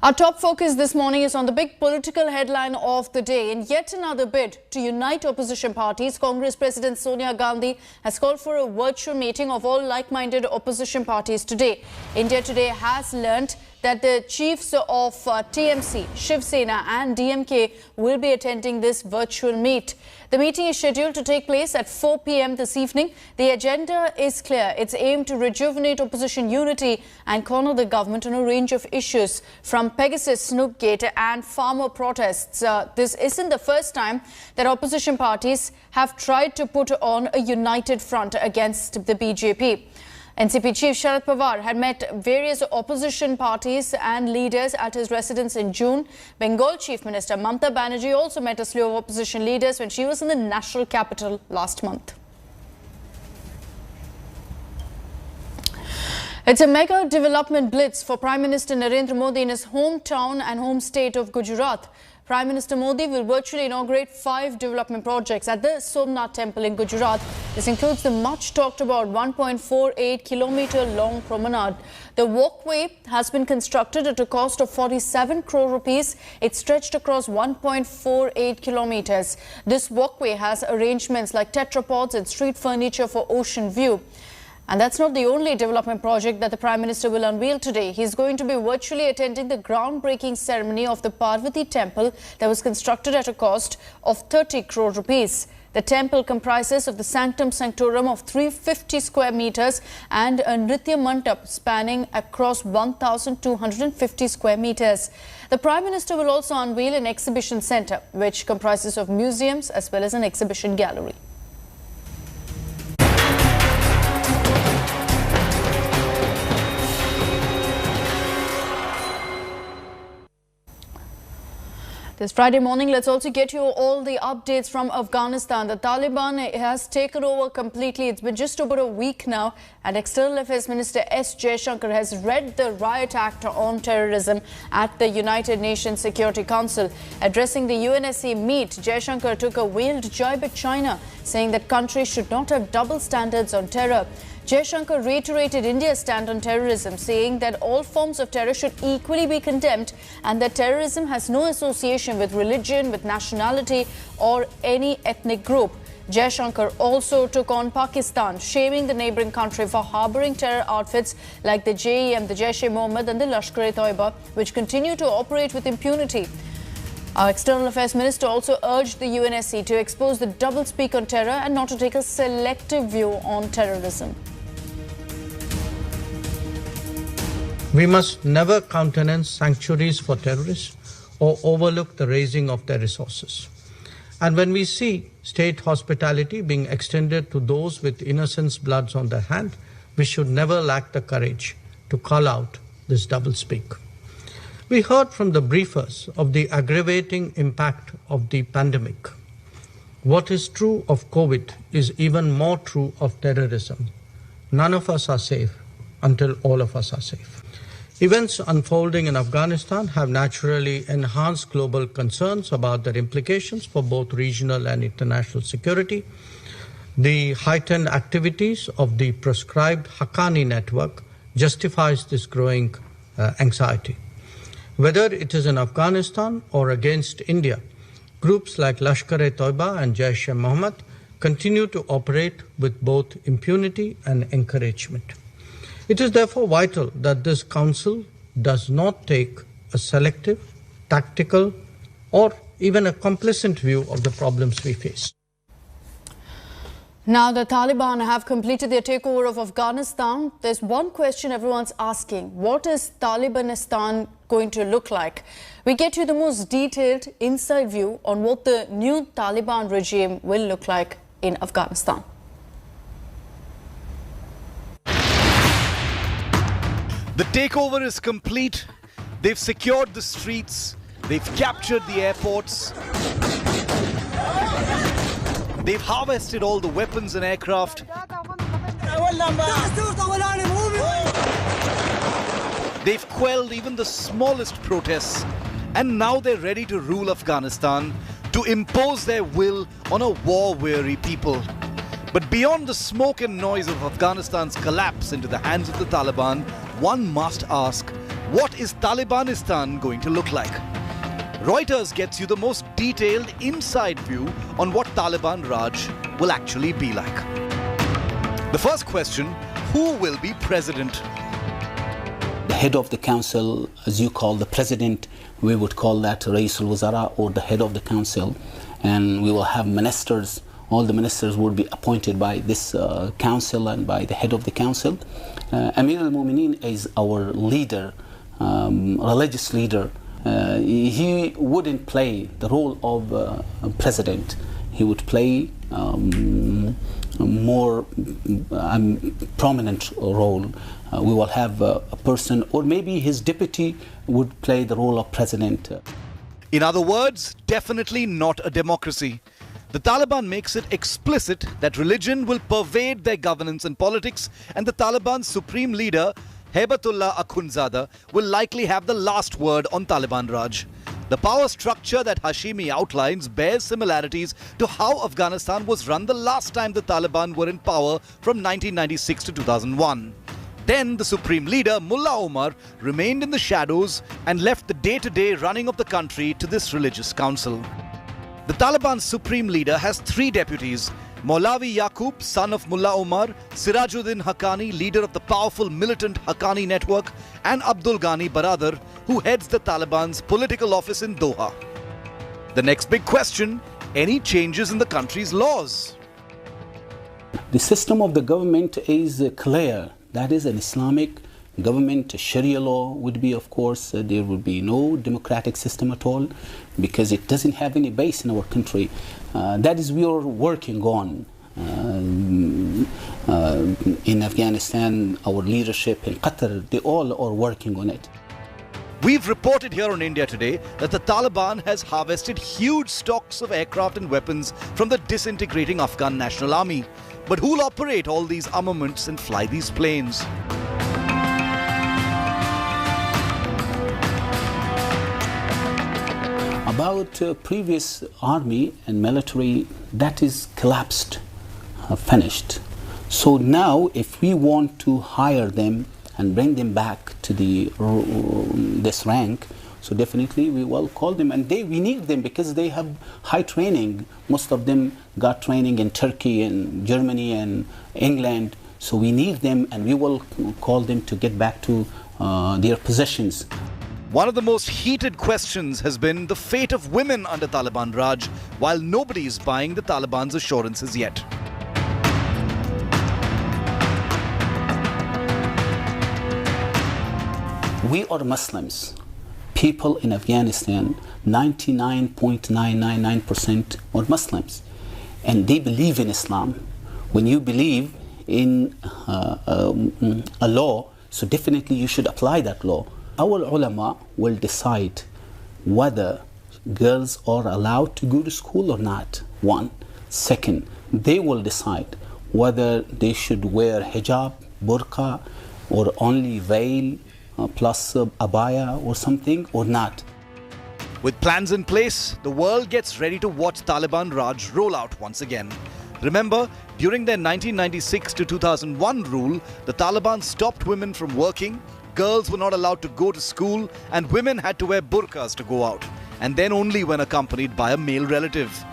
Our top focus this morning is on the big political headline of the day. In yet another bid to unite opposition parties, Congress President Sonia Gandhi has called for a virtual meeting of all like-minded opposition parties today. India Today has learnt that the chiefs of TMC, Shiv Sena and DMK will be attending this virtual meet. The meeting is scheduled to take place at 4 p.m. this evening. The agenda is clear. It's aimed to rejuvenate opposition unity and corner the government on a range of issues, from Pegasus, Snookgate and farmer protests. This isn't the first time that opposition parties have tried to put on a united front against the BJP. NCP Chief Sharad Pawar had met various opposition parties and leaders at his residence in June. Bengal Chief Minister Mamata Banerjee also met a slew of opposition leaders when she was in the national capital last month. It's a mega development blitz for Prime Minister Narendra Modi in his hometown and home state of Gujarat. Prime Minister Modi will virtually inaugurate 5 development projects at the Somnath Temple in Gujarat. This includes the much talked about 1.48 kilometre long promenade. The walkway has been constructed at a cost of 47 crore rupees. It's stretched across 1.48 kilometres. This walkway has arrangements like tetrapods and street furniture for ocean view. And that's not the only development project that the Prime Minister will unveil today. He's going to be virtually attending the groundbreaking ceremony of the Parvati Temple that was constructed at a cost of 30 crore rupees. The temple comprises of the Sanctum Sanctorum of 350 square meters and a Nritya Mandap spanning across 1,250 square meters. The Prime Minister will also unveil an exhibition centre, which comprises of museums as well as an exhibition gallery. This Friday morning, let's also get you all the updates from Afghanistan. The Taliban has taken over completely. It's been just over a week now, and External Affairs Minister S. Jaishankar has read the Riot Act on terrorism at the United Nations Security Council. Addressing the UNSC meet, Jaishankar took a veiled jibe at China, saying that countries should not have double standards on terror. Jaishankar reiterated India's stand on terrorism, saying that all forms of terror should equally be condemned and that terrorism has no association with religion, with nationality or any ethnic group. Jaishankar also took on Pakistan, shaming the neighbouring country for harbouring terror outfits like the JEM, the Jaish-e-Mohammed and the Lashkar-e-Toiba, which continue to operate with impunity. Our External Affairs Minister also urged the UNSC to expose the doublespeak on terror and not to take a selective view on terrorism. We must never countenance sanctuaries for terrorists or overlook the raising of their resources. And when we see state hospitality being extended to those with innocents' bloods on their hand, we should never lack the courage to call out this doublespeak. We heard from the briefers of the aggravating impact of the pandemic. What is true of COVID is even more true of terrorism. None of us are safe until all of us are safe. Events unfolding in Afghanistan have naturally enhanced global concerns about their implications for both regional and international security. The heightened activities of the proscribed Haqqani network justifies this growing anxiety. Whether it is in Afghanistan or against India, groups like Lashkar-e-Toiba and Jaish-e-Mohammed continue to operate with both impunity and encouragement. It is therefore vital that this Council does not take a selective, tactical, or even a complacent view of the problems we face. Now the Taliban have completed their takeover of Afghanistan. There's one question everyone's asking. What is Talibanistan going to look like? We get you the most detailed inside view on what the new Taliban regime will look like in Afghanistan. The takeover is complete. They've secured the streets. They've captured the airports. They've harvested all the weapons and aircraft. They've quelled even the smallest protests. And now they're ready to rule Afghanistan, to impose their will on a war-weary people. But beyond the smoke and noise of Afghanistan's collapse into the hands of the Taliban, one must ask, What is Talibanistan going to look like? Reuters gets you the most detailed inside view on what Taliban Raj will actually be like. The first question, who will be president? The head of the council, as you call the president, we would call that Rais al-Wazara, or the head of the council. And we will have ministers. All the ministers will be appointed by this council and by the head of the council. Amir al-Mu'mineen is our leader, religious leader. He wouldn't play the role of president. He would play more prominent role. We will have a person, or maybe his deputy would play the role of president. In other words, definitely not a democracy. The Taliban makes it explicit that religion will pervade their governance and politics, and the Taliban's supreme leader, Haibatullah Akhundzada, will likely have the last word on Taliban Raj. The power structure that Hashimi outlines bears similarities to how Afghanistan was run the last time the Taliban were in power from 1996 to 2001. Then the supreme leader, Mullah Omar, remained in the shadows and left the day-to-day running of the country to this religious council. The Taliban's supreme leader has 3 deputies: Maulavi Yaqub, son of Mullah Omar, Sirajuddin Haqqani, leader of the powerful militant Haqqani network, and Abdul Ghani Baradar, who heads the Taliban's political office in Doha. The next big question, any changes in the country's laws? The system of the government is clear. That is an Islamic government. Sharia law would be, of course, there would be no democratic system at all, because it doesn't have any base in our country. That is we are working on. In Afghanistan, our leadership in Qatar, they all are working on it. We've reported here on India Today that the Taliban has harvested huge stocks of aircraft and weapons from the disintegrating Afghan National Army. But who'll operate all these armaments and fly these planes? About previous army and military, that is collapsed, finished. So now if we want to hire them and bring them back to this rank, so definitely we will call them, and we need them because they have high training. Most of them got training in Turkey and Germany and England, so we need them, and we will call them to get back to their positions. One of the most heated questions has been the fate of women under Taliban Raj, while nobody is buying the Taliban's assurances yet. We are Muslims. People in Afghanistan, 99.999% are Muslims, and they believe in Islam. When you believe in a law, so definitely you should apply that law. Our ulama will decide whether girls are allowed to go to school or not, 1. Second, they will decide whether they should wear hijab, burqa, or only veil, plus abaya or something, or not. With plans in place, the world gets ready to watch Taliban Raj roll out once again. Remember, during their 1996 to 2001 rule, the Taliban stopped women from working, girls were not allowed to go to school, and women had to wear burqas to go out, and then only when accompanied by a male relative.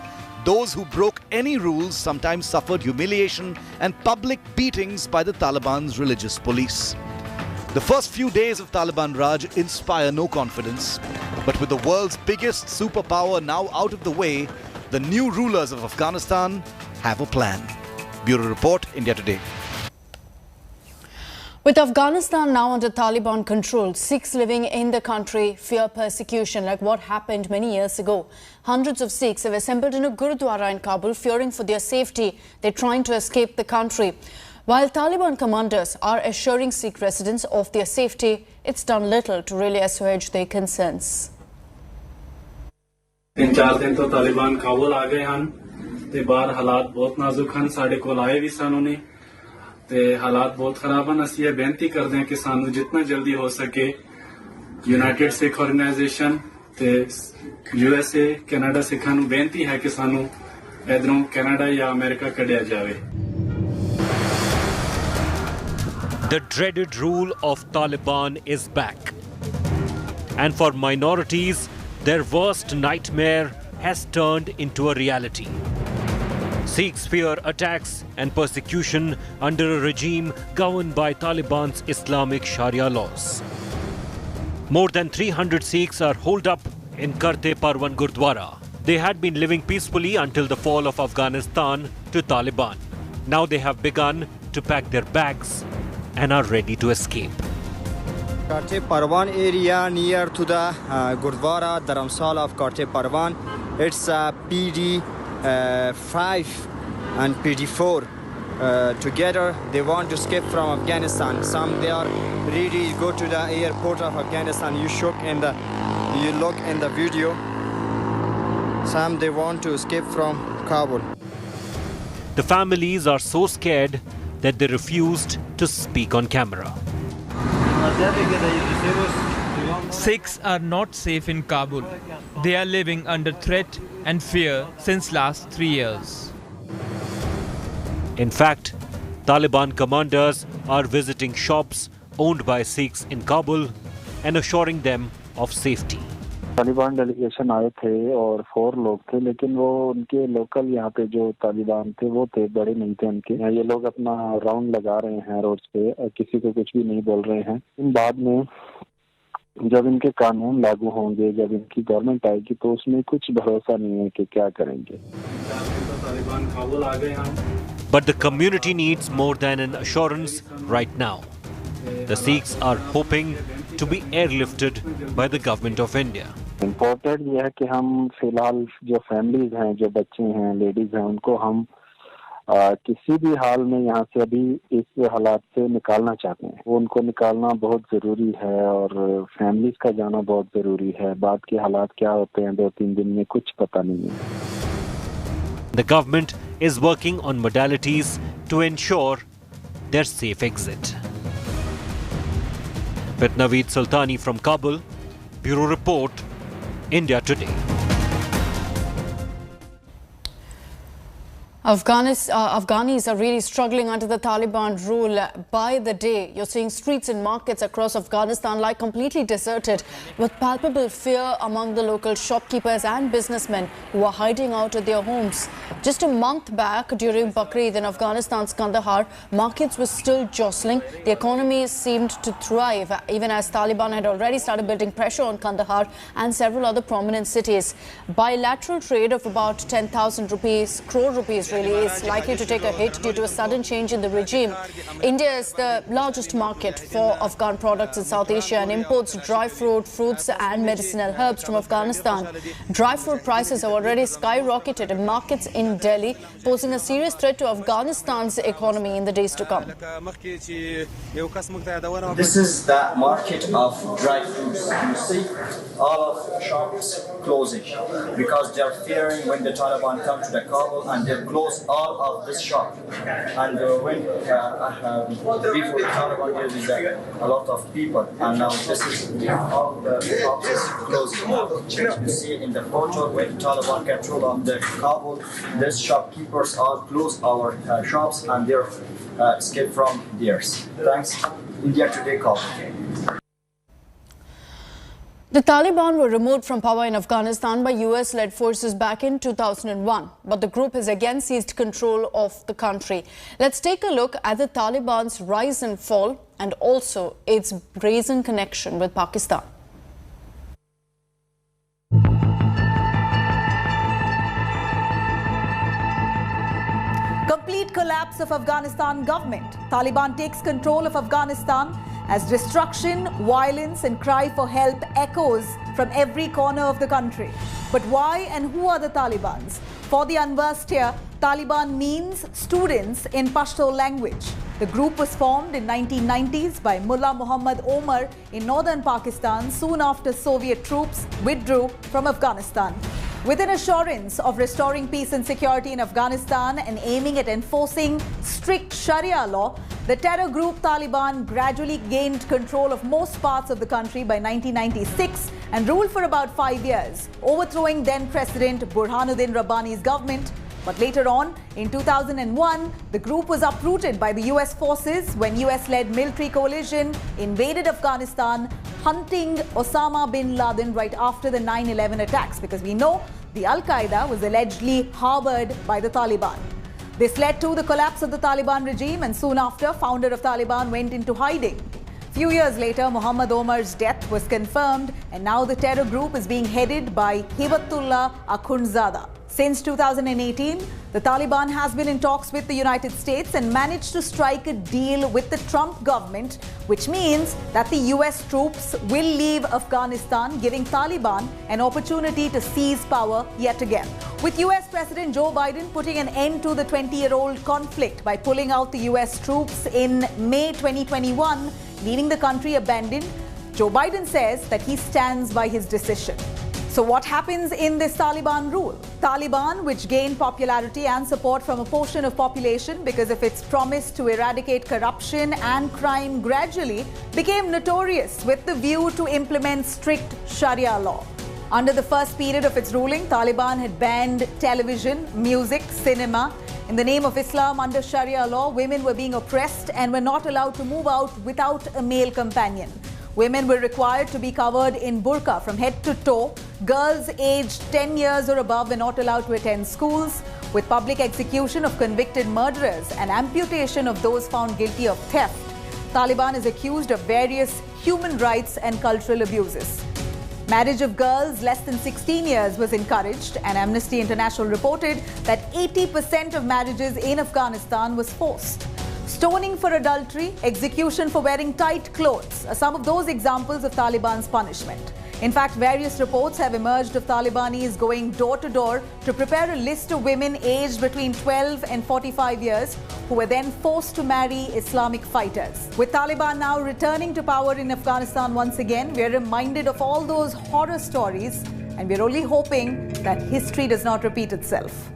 Those who broke any rules sometimes suffered humiliation and public beatings by the Taliban's religious police. The first few days of Taliban Raj inspire no confidence, but with the world's biggest superpower now out of the way, the new rulers of Afghanistan have a plan. Bureau Report, India Today. With Afghanistan now under Taliban control, Sikhs living in the country fear persecution like what happened many years ago. Hundreds of Sikhs have assembled in a Gurudwara in Kabul, fearing for their safety. They're trying to escape the country. While Taliban commanders are assuring Sikh residents of their safety, it's done little to really assuage their concerns. 3-4 दिन तो तालिबान काबुल आ गए हैं ते बाहर हालात बहुत नाजुक हैं साडे कोल आए भी सन उन्हें ते हालात बहुत खराब हैं ਅਸੀਂ ਇਹ ਬੇਨਤੀ ਕਰਦੇ ਹਾਂ ਕਿ ਸਾਨੂੰ ਜਿੰਨਾ ਜਲਦੀ ਹੋ ਸਕੇ ਯੂਨਾਈਟਿਡ ਸਿੱਖ ਆਰਗੇਨਾਈਜੇਸ਼ਨ ਤੇ USA ਕੈਨੇਡਾ ਸਿੱਖਾਂ ਨੂੰ ਬੇਨਤੀ ਹੈ ਕਿ ਸਾਨੂੰ ਇਧਰੋਂ ਕੈਨੇਡਾ ਜਾਂ ਅਮਰੀਕਾ ਕੱਢਿਆ ਜਾਵੇ The dreaded rule of Taliban is back. And for minorities, their worst nightmare has turned into a reality. Sikhs fear attacks and persecution under a regime governed by Taliban's Islamic Sharia laws. More than 300 Sikhs are holed up in Karte Parwan Gurdwara. They had been living peacefully until the fall of Afghanistan to Taliban. Now they have begun to pack their bags and are ready to escape. Karte Parwan area near to the Gurdwara Dharamsala of Karte Parwan. It's PD 5 and PD4 together. They want to escape from Afghanistan. Some they are ready to go to the airport of Afghanistan. You look in the video. Some they want to escape from Kabul. The families are so scared that they refused to speak on camera. Sikhs are not safe in Kabul. They are living under threat and fear since last 3 years. In fact, Taliban commanders are visiting shops owned by Sikhs in Kabul and assuring them of safety. Taliban delegation आए थे और 4 लोग थे, लेकिन वो उनके local यहाँ पे जो तालिबान थे वो थे, बड़े नहीं थे उनके। ये लोग अपना राउंड लगा रहे हैं रोड्स पे, किसी को कुछ भी नहीं बोल रहे हैं। बाद में जब इनके कानून लागू होंगे, जब इनकी गवर्नमेंट आएगी, तो उसमें कुछ भरोसा नहीं है कि क्या करेंगे। But the community needs more than an assurance right now. The Sikhs are hoping to be airlifted by the government of India. Important ये है कि हम फिलहाल जो फैमिलीज हैं, जो बच्चे हैं, लेडीज हैं, उनको हम किसी भी हाल में यहाँ से अभी इस हालात से निकालना चाहते हैं। वो उनको निकालना बहुत ज़रूरी है और फैमिलीज का जाना बहुत ज़रूरी है। बाद के हालात क्या होते हैं 2-3 दिन में कुछ पता नहीं है। The government is working on modalities to ensure their safe exit. With Naveed Sultani from Kabul, Bureau Report, India Today. Afghanis are really struggling under the Taliban rule by the day. You're seeing streets and markets across Afghanistan like completely deserted, with palpable fear among the local shopkeepers and businessmen who are hiding out of their homes. Just a month back, during Bakrid in Afghanistan's Kandahar, markets were still jostling. The economy seemed to thrive, even as Taliban had already started building pressure on Kandahar and several other prominent cities. Bilateral trade of about 10,000 crore rupees really is likely to take a hit due to a sudden change in the regime. India is the largest market for Afghan products in South Asia and imports dry fruit, fruits and medicinal herbs from Afghanistan. Dry fruit prices have already skyrocketed in markets in Delhi, posing a serious threat to Afghanistan's economy in the days to come. This is the market of dry fruits. You see all of shops closing because they are fearing when the Taliban come to the Kabul and they close all of this shop. And when before the Taliban there is a lot of people, and now this is all the shops is closing. You see in the photo when the Taliban control of the Kabul, these shopkeepers all close our shops and they're escape from theirs. Thanks, India Today call. The Taliban were removed from power in Afghanistan by US-led forces back in 2001, but the group has again seized control of the country. Let's take a look at the Taliban's rise and fall and also its brazen connection with Pakistan. Complete collapse of Afghanistan government. Taliban takes control of Afghanistan as destruction, violence and cry for help echoes from every corner of the country. But why and who are the Talibans? For the unversed here, Taliban means students in Pashto language. The group was formed in 1990s by Mullah Muhammad Omar in northern Pakistan soon after Soviet troops withdrew from Afghanistan. With an assurance of restoring peace and security in Afghanistan and aiming at enforcing strict Sharia law, the terror group Taliban gradually gained control of most parts of the country by 1996 and ruled for about 5 years, overthrowing then-President Burhanuddin Rabbani's government. But later on, in 2001, the group was uprooted by the US forces when US-led military coalition invaded Afghanistan, hunting Osama bin Laden right after the 9/11 attacks, because we know the Al-Qaeda was allegedly harbored by the Taliban. This led to the collapse of the Taliban regime, and soon after, founder of Taliban went into hiding. Few years later, Muhammad Omar's death was confirmed, and now the terror group is being headed by Hibatullah Akhundzada. Since 2018, the Taliban has been in talks with the United States and managed to strike a deal with the Trump government, which means that the US troops will leave Afghanistan, giving Taliban an opportunity to seize power yet again. With US President Joe Biden putting an end to the 20-year-old conflict by pulling out the US troops in May 2021, leaving the country abandoned, Joe Biden says that he stands by his decision. So what happens in this Taliban rule? Taliban, which gained popularity and support from a portion of population because of its promise to eradicate corruption and crime gradually, became notorious with the view to implement strict Sharia law. Under the first period of its ruling, Taliban had banned television, music, cinema. In the name of Islam, under Sharia law, women were being oppressed and were not allowed to move out without a male companion. Women were required to be covered in burqa from head to toe. Girls aged 10 years or above were not allowed to attend schools. With public execution of convicted murderers and amputation of those found guilty of theft, Taliban is accused of various human rights and cultural abuses. Marriage of girls less than 16 years was encouraged, and Amnesty International reported that 80% of marriages in Afghanistan was forced. Stoning for adultery, execution for wearing tight clothes are some of those examples of Taliban's punishment. In fact, various reports have emerged of Talibanis going door to door to prepare a list of women aged between 12 and 45 years who were then forced to marry Islamic fighters. With Taliban now returning to power in Afghanistan once again, we are reminded of all those horror stories, and we're only hoping that history does not repeat itself.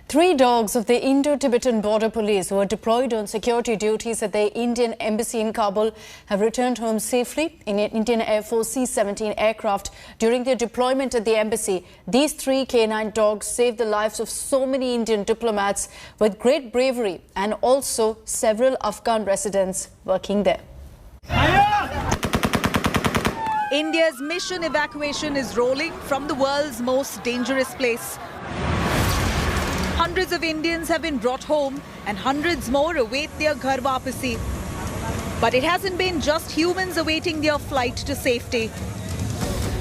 3 dogs of the Indo-Tibetan Border Police who were deployed on security duties at the Indian Embassy in Kabul have returned home safely in an Indian Air Force C-17 aircraft during their deployment at the embassy. These 3 canine dogs saved the lives of so many Indian diplomats with great bravery, and also several Afghan residents working there. India's mission evacuation is rolling from the world's most dangerous place. Hundreds of Indians have been brought home and hundreds more await their ghar wapasi. But it hasn't been just humans awaiting their flight to safety.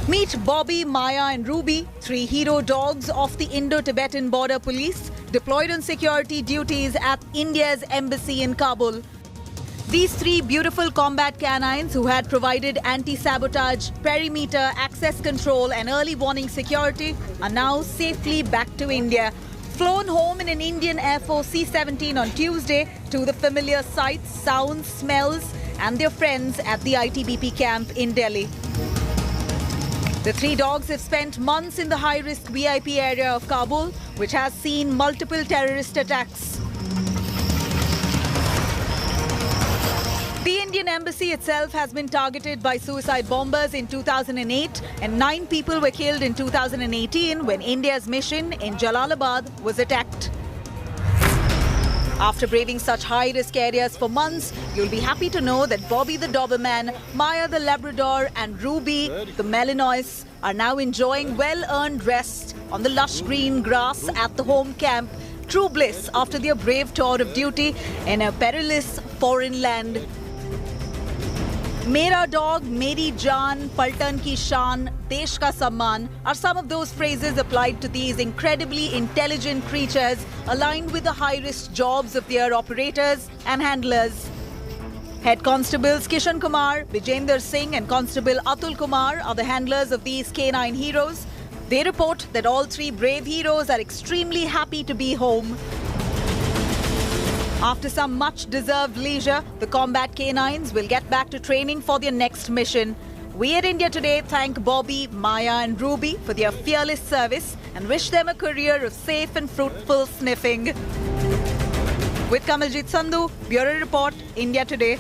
Meet Bobby, Maya and Ruby, 3 hero dogs of the Indo-Tibetan Border Police deployed on security duties at India's embassy in Kabul. These 3 beautiful combat canines who had provided anti-sabotage, perimeter, access control and early warning security are now safely back to India. Flown home in an Indian Air Force C-17 on Tuesday to the familiar sights, sounds, smells and their friends at the ITBP camp in Delhi. The 3 dogs have spent months in the high-risk VIP area of Kabul, which has seen multiple terrorist attacks. The Indian embassy itself has been targeted by suicide bombers in 2008, and 9 people were killed in 2018 when India's mission in Jalalabad was attacked. After braving such high-risk areas for months, you'll be happy to know that Bobby the Doberman, Maya the Labrador and Ruby the Malinois are now enjoying well-earned rest on the lush green grass at the home camp. True bliss after their brave tour of duty in a perilous foreign land. Mera dog, Meri jaan, Paltan ki shaan, Desh ka samman are some of those phrases applied to these incredibly intelligent creatures aligned with the high-risk jobs of their operators and handlers. Head Constables Kishan Kumar, Vijender Singh and Constable Atul Kumar are the handlers of these canine heroes. They report that all 3 brave heroes are extremely happy to be home. After some much-deserved leisure, the combat canines will get back to training for their next mission. We at India Today thank Bobby, Maya and Ruby for their fearless service and wish them a career of safe and fruitful sniffing. With Kamaljit Sandhu, Bureau Report, India Today.